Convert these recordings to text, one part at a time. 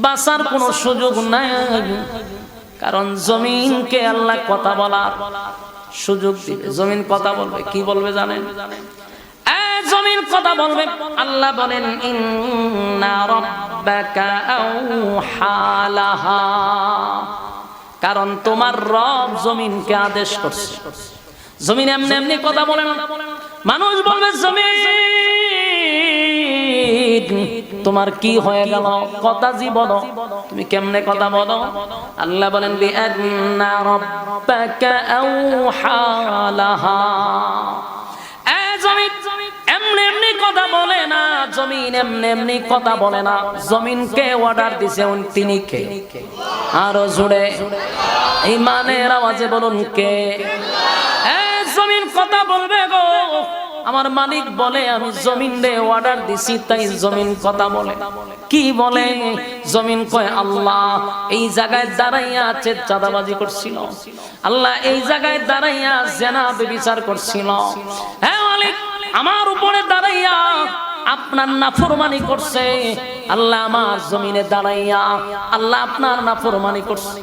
বাঁচার কোনো সুযোগ নাই, কারণ জমিনকে আল্লাহ কথা বলার সুযোগ দিবে। জমিন কথা বলবে, কি বলবে জানেন? জমিন কথা বলবে। আল্লাহ বলেন ইন্না রাব্বাকা আওহা লাহা, কারণ তোমার রব জমিনকে আদেশ করছে। জমিন এমনি এমনি কথা বলে না। মানুষ বলবে জমিন তোমার কি হয়ে গেল, কথা জি বলো, তুমি কেমনে কথা বলো? আল্লাহ বলেন বিআন্না রাব্বাকা আওহা লাহা। জমিন এমনি এমনি কথা বলে না, জমিন এমনি এমনি কথা বলে না। জমিনকে অর্ডার দিছে তিনি কে? আরো জোরে ঈমানের আওয়াজে বলুন কে? জমিন কথা বলবে গো। আমার মালিক বলে আমি জমিনে অর্ডার দিছি, তাই জমিন কথা বলে। কি বলে? জমিন কয় আল্লাহ এই জায়গায় দাঁড়াইয়া চাঁদাবাজি করছিল, আল্লাহ এই জায়গায় দাঁড়াইয়া জেনা ব্যভিচার করছিল। হ্যাঁ মালিক, আমার উপরে দাঁড়াইয়া আপনার নাফরমানি করছে। আল্লাহ আমার জমিনে দাঁড়াইয়া আল্লাহ আপনার নাফরমানি করছে।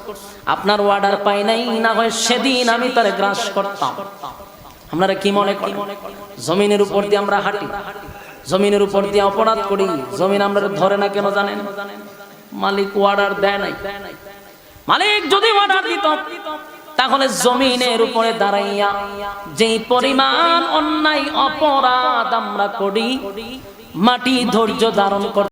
আপনার অর্ডার পাই নাই, না হয় সেদিন আমি তারে গ্রাস করতাম। আপনারা কি মনে করেন? জমিনের উপর দিয়ে আমরা হাঁটি, জমিনের উপর দিয়ে অপরাধ করি, জমিন আমরা ধরে না কেন জানেন? মালিক অর্ডার দেয় নাই। মালিক যদি অর্ডার দিত তাহলে জমিনের উপরে দাঁড়াইয়া যেই পরিমাণ অন্যায় অপরাধ আমরা করি, মাটি ধৈর্য ধারণ করতে